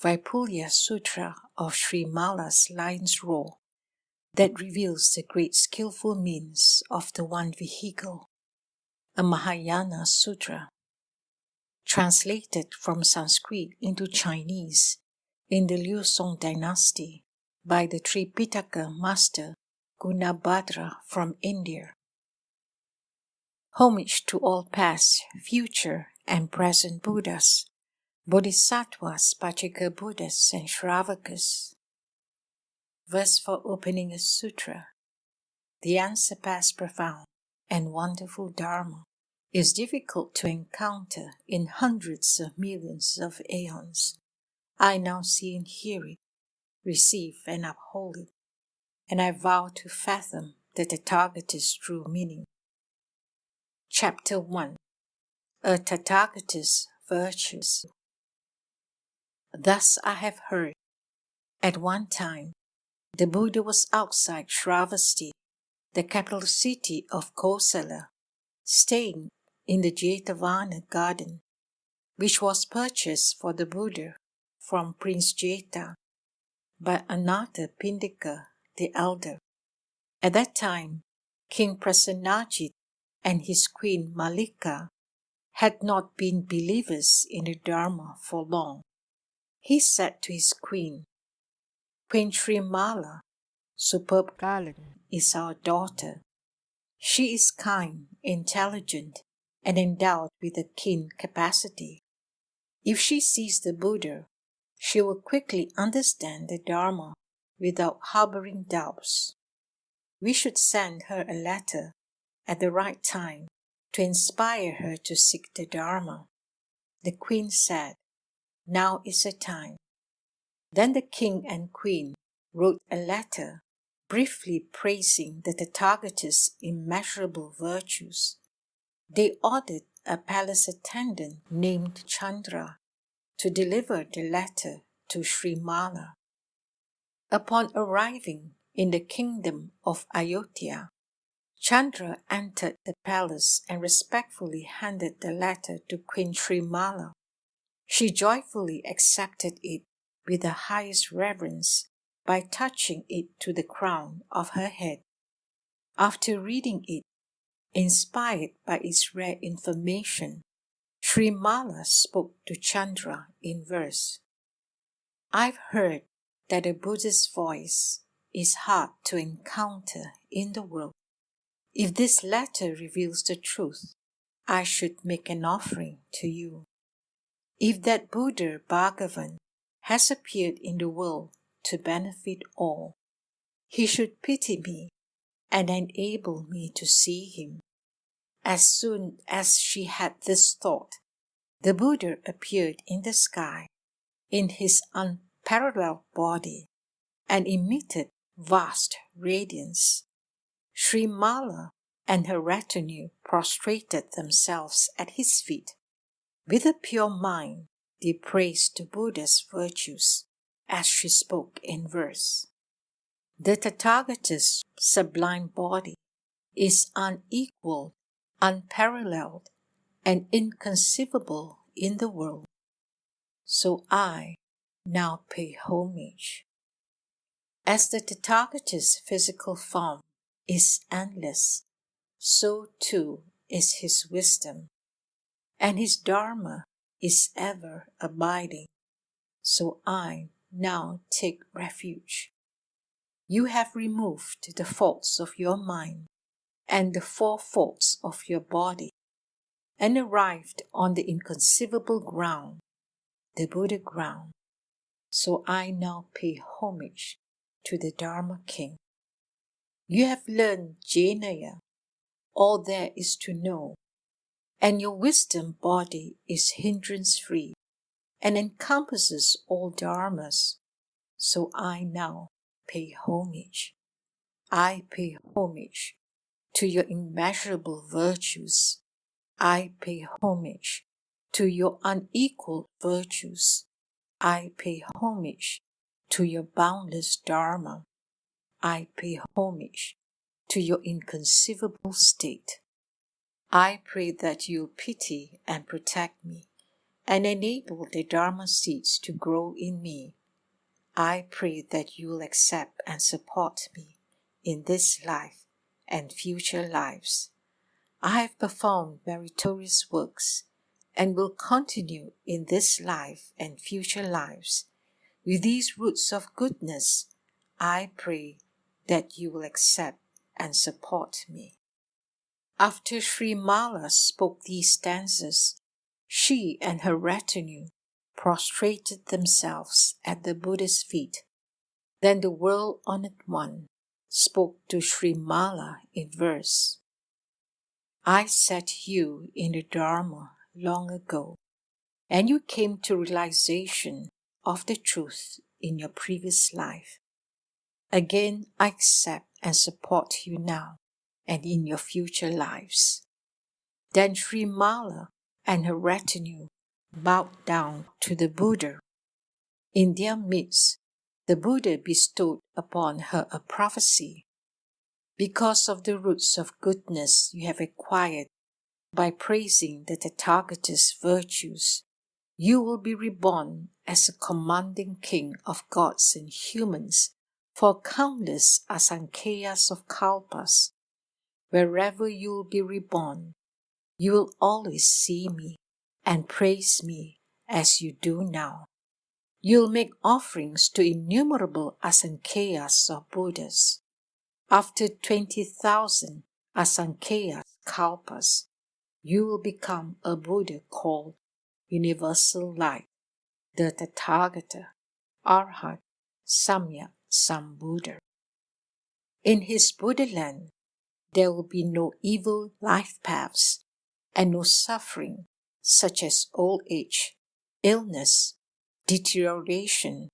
Vaipulya Sūtra of Śrīmālā's lion's roar that reveals the great skillful means of the one vehicle, a Mahayana Sutra, translated from Sanskrit into Chinese in the Liu Song Dynasty by the Tripiṭaka master Guṇabhadra from India. Homage to all past, future, and present Buddhas, Bodhisattvas, Pachika Buddhas, and Shravakas. Verse for opening a sutra. The unsurpassed, profound, and wonderful Dharma is difficult to encounter in hundreds of millions of aeons. I now see and hear it, receive and uphold it, and I vow to fathom the Tathagata's true meaning. Chapter 1. A Tathagata's Virtues. Thus I have heard. At one time, the Buddha was outside Shravasti, the capital city of Kosala, staying in the Jetavana garden, which was purchased for the Buddha from Prince Jeta by Anatha Pindika the elder. At that time, King Prasenajit and his queen Malika had not been believers in the Dharma for long. He said to his queen, "Queen Śrīmālā, superb garland, is our daughter. She is kind, intelligent, and endowed with a keen capacity. If she sees the Buddha, she will quickly understand the Dharma without harboring doubts. We should send her a letter at the right time to inspire her to seek the Dharma." The queen said, "Now is the time." Then the king and queen wrote a letter briefly praising the Tathagata's immeasurable virtues. They ordered a palace attendant named Chandra to deliver the letter to Śrīmālā. Upon arriving in the kingdom of Ayodhya, Chandra entered the palace and respectfully handed the letter to Queen Śrīmālā. She joyfully accepted it with the highest reverence by touching it to the crown of her head. After reading it, inspired by its rare information, Śrīmālā spoke to Chandra in verse. "I've heard that a Buddha's voice is hard to encounter in the world. If this letter reveals the truth, I should make an offering to you. If that Buddha Bhagavan has appeared in the world to benefit all, he should pity me and enable me to see him." As soon as she had this thought, the Buddha appeared in the sky in his unparalleled body and emitted vast radiance. Śrīmālā and her retinue prostrated themselves at his feet. With a pure mind, they praised the Buddha's virtues as she spoke in verse. The Tathagata's sublime body is unequaled, unparalleled, and inconceivable in the world. So I now pay homage. As the Tathagata's physical form is endless, so too is his wisdom, and his Dharma is ever abiding. So I now take refuge. You have removed the faults of your mind and the four faults of your body, and arrived on the inconceivable ground, the Buddha ground. So I now pay homage to the Dharma King. You have learned Jnana, all there is to know, and your wisdom body is hindrance-free and encompasses all dharmas. So I now pay homage. I pay homage to your immeasurable virtues. I pay homage to your unequaled virtues. I pay homage to your boundless Dharma. I pay homage to your inconceivable state. I pray that you'll pity and protect me and enable the Dharma seeds to grow in me, I pray that you will accept and support me in this life and future lives. I have performed meritorious works and will continue in this life and future lives. With these roots of goodness, I pray that you will accept and support me. After Śrīmālā spoke these stanzas, she and her retinue prostrated themselves at the Buddha's feet. Then the world-honored one spoke to Śrīmālā in verse. I set you in the Dharma long ago, and you came to realization of the truth in your previous life. Again, I accept and support you now and in your future lives. Then Śrīmālā and her retinue bowed down to the Buddha. In their midst, the Buddha bestowed upon her a prophecy. Because of the roots of goodness you have acquired by praising the Tathagata's virtues, you will be reborn as a commanding king of gods and humans for countless asankheyas of kalpas. Wherever you will be reborn, you will always see me and praise me as you do now. You'll make offerings to innumerable asankheyas of Buddhas. After 20,000 asankheyas kalpas, you will become a Buddha called Universal Light, the Tathagata, Arhat, Samyak Sambuddha. In his Buddha land, there will be no evil life paths and no suffering such as old age, illness, deterioration,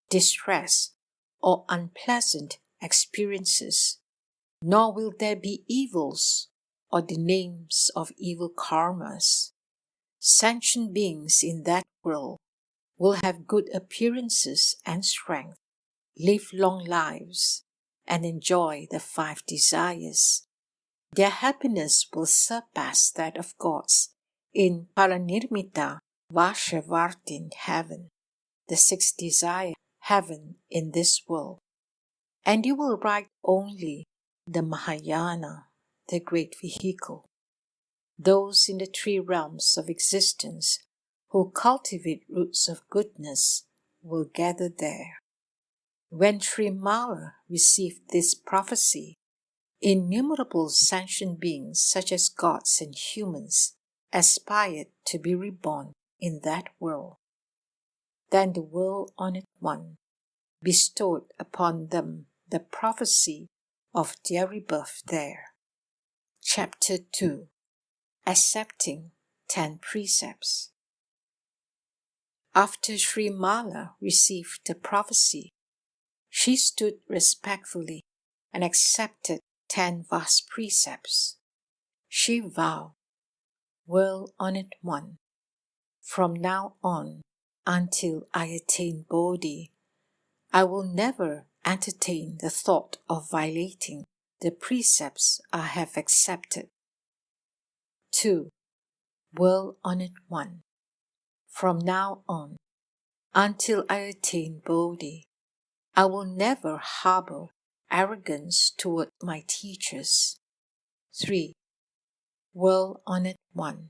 distress, or unpleasant experiences, nor will there be evils or the names of evil karmas. Sentient beings in that world will have good appearances and strength, live long lives, and enjoy the 5 desires. Their happiness will surpass that of gods in Paranirmita Vaśyavartin heaven, the 6th desire heaven in this world. And you will ride only the Mahayana, the great vehicle. Those in the 3 realms of existence who cultivate roots of goodness will gather there. When Śrīmālā received this prophecy, innumerable sentient beings such as gods and humans aspired to be reborn in that world. Then the world-honored one bestowed upon them the prophecy of their rebirth there. Chapter 2. Accepting 10 Precepts. After Śrīmālā received the prophecy, she stood respectfully and accepted 10 vast precepts. She vowed, World-honored one, from now on until I attain Bodhi, I will never entertain the thought of violating the precepts I have accepted. 2. World-honored one, from now on until I attain Bodhi, I will never harbor arrogance toward my teachers. 3. World-honored one,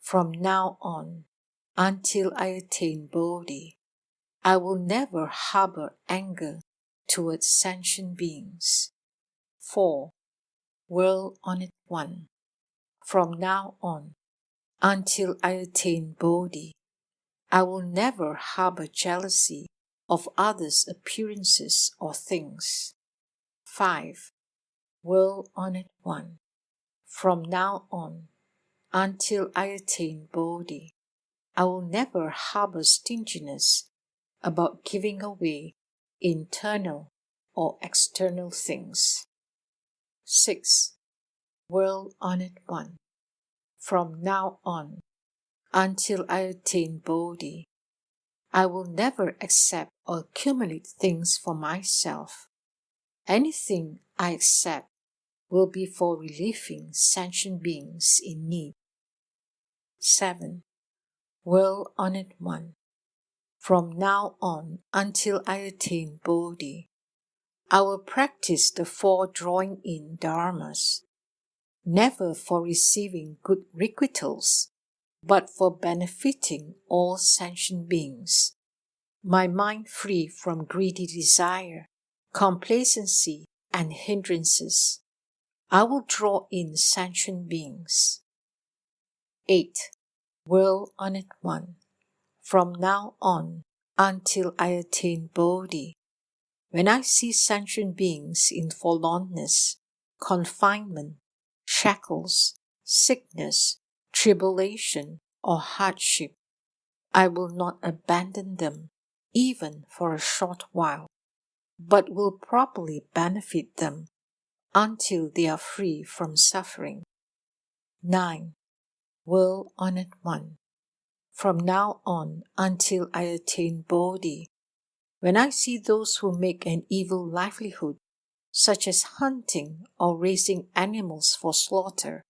from now on until I attain Bodhi, I will never harbor anger towards sentient beings. 4. World-honored one, from now on until I attain Bodhi, I will never harbor jealousy of others' appearances or things. 5. World-honored one, from now on until I attain Bodhi, I will never harbor stinginess about giving away internal or external things. 6. World-honored one, from now on until I attain Bodhi, I will never accept or accumulate things for myself. Anything I accept will be for relieving sentient beings in need. 7. Well-honored one, from now on until I attain Bodhi, I will practice the four drawing-in dharmas, never for receiving good requitals, but for benefiting all sentient beings. My mind free from greedy desire, complacency, and hindrances, I will draw in sentient beings. 8. Well-honored one, from now on until I attain Bodhi, when I see sentient beings in forlornness, confinement, shackles, sickness, tribulation, or hardship, I will not abandon them even for a short while, but will properly benefit them until they are free from suffering. 9. Well-honored one, from now on until I attain Bodhi, when I see those who make an evil livelihood, such as hunting or raising animals for slaughter,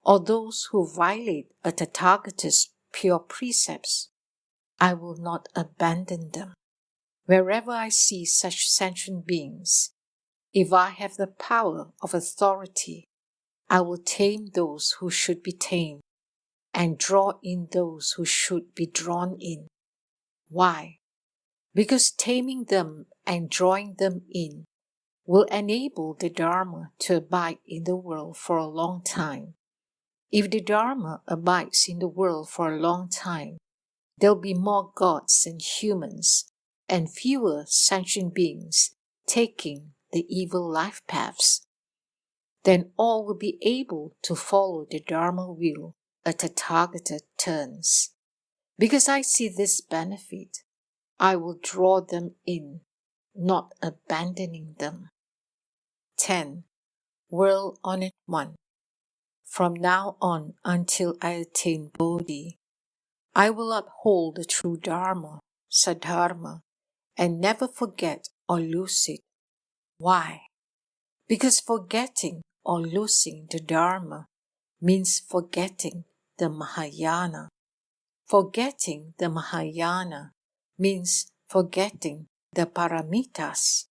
or those who violate a Tathagata's pure precepts, I will not abandon them. Wherever I see such sentient beings, if I have the power of authority, I will tame those who should be tamed and draw in those who should be drawn in. Why? Because taming them and drawing them in will enable the Dharma to abide in the world for a long time. If the Dharma abides in the world for a long time, there will be more gods and humans and fewer sentient beings taking the evil life paths. Then all will be able to follow the Dharma wheel a Tathagata turns. Because I see this benefit, I will draw them in, not abandoning them. 10. Well-honored one, from now on until I attain Bodhi, I will uphold the true Dharma, Sadharma, and never forget or lose it. Why? Because forgetting or losing the Dharma means forgetting the Mahayana. Forgetting the Mahayana means forgetting the Paramitas.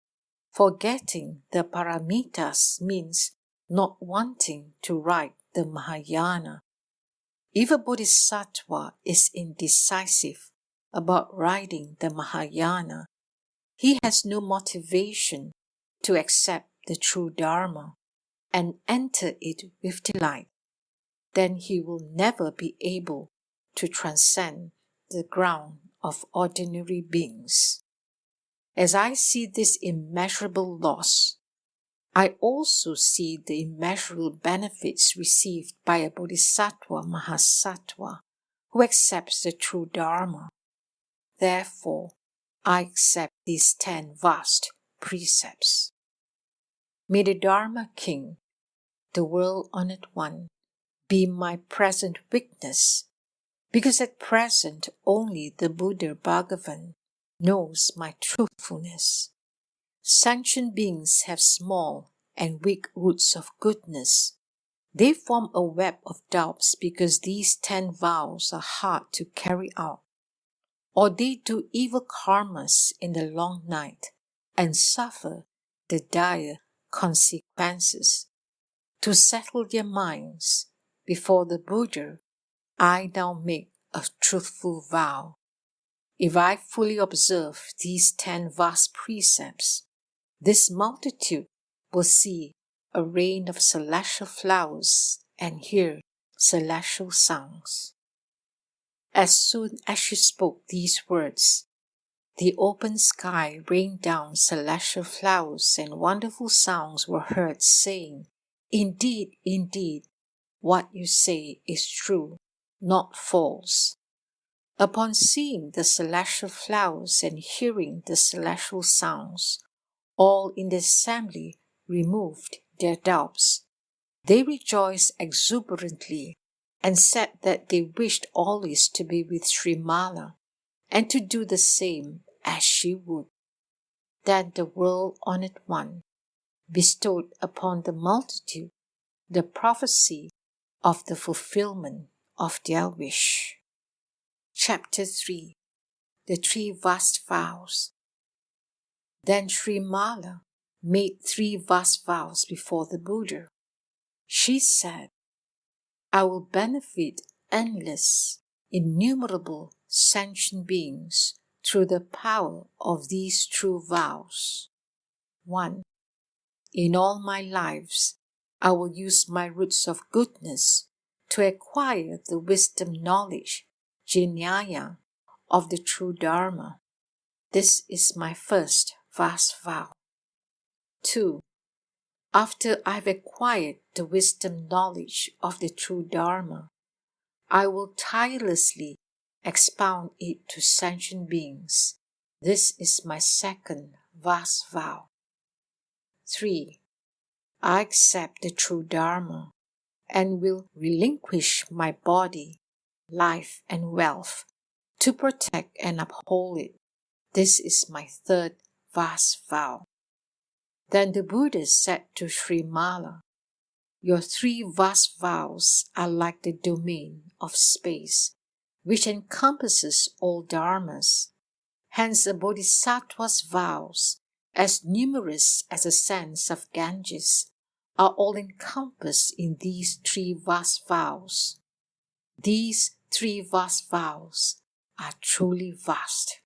Forgetting the Paramitas means not wanting to ride the Mahayana. If a bodhisattva is indecisive about riding the Mahayana, he has no motivation to accept the true Dharma and enter it with delight. Then he will never be able to transcend the ground of ordinary beings. As I see this immeasurable loss, I also see the immeasurable benefits received by a bodhisattva mahasattva who accepts the true Dharma. Therefore, I accept these 10 vast precepts. May the Dharma King, the world-honored one, be my present witness, because at present only the Buddha Bhagavan knows my truthfulness. Sentient beings have small and weak roots of goodness. They form a web of doubts because these 10 vows are hard to carry out. Or they do evil karmas in the long night and suffer the dire consequences. To settle their minds before the Buddha, I now make a truthful vow. If I fully observe these 10 vast precepts, this multitude will see a rain of celestial flowers and hear celestial sounds. As soon as she spoke these words, the open sky rained down celestial flowers and wonderful sounds were heard saying, "Indeed, indeed, what you say is true, not false." Upon seeing the celestial flowers and hearing the celestial sounds, all in the assembly removed their doubts. They rejoiced exuberantly and said that they wished always to be with Śrīmālā and to do the same as she would. Then the world-honored one bestowed upon the multitude the prophecy of the fulfillment of their wish. Chapter 3. The Three Vast Vows. Then Śrīmālā made 3 vast vows before the Buddha. She said, I will benefit endless, innumerable sentient beings through the power of these true vows. 1. In all my lives, I will use my roots of goodness to acquire the wisdom knowledge, jnana, of the true Dharma. This is my first vast vow. 2. After I've acquired the wisdom knowledge of the true Dharma, I will tirelessly expound it to sentient beings. This is my second vast vow. 3. I accept the true Dharma and will relinquish my body, life, and wealth to protect and uphold it. This is my third vast vow. Then the Buddha said to Śrīmālā, Your 3 vast vows are like the domain of space, which encompasses all dharmas. Hence a bodhisattva's vows, as numerous as the sands of Ganges, are all encompassed in these 3 vast vows. These 3 vast vows are truly vast.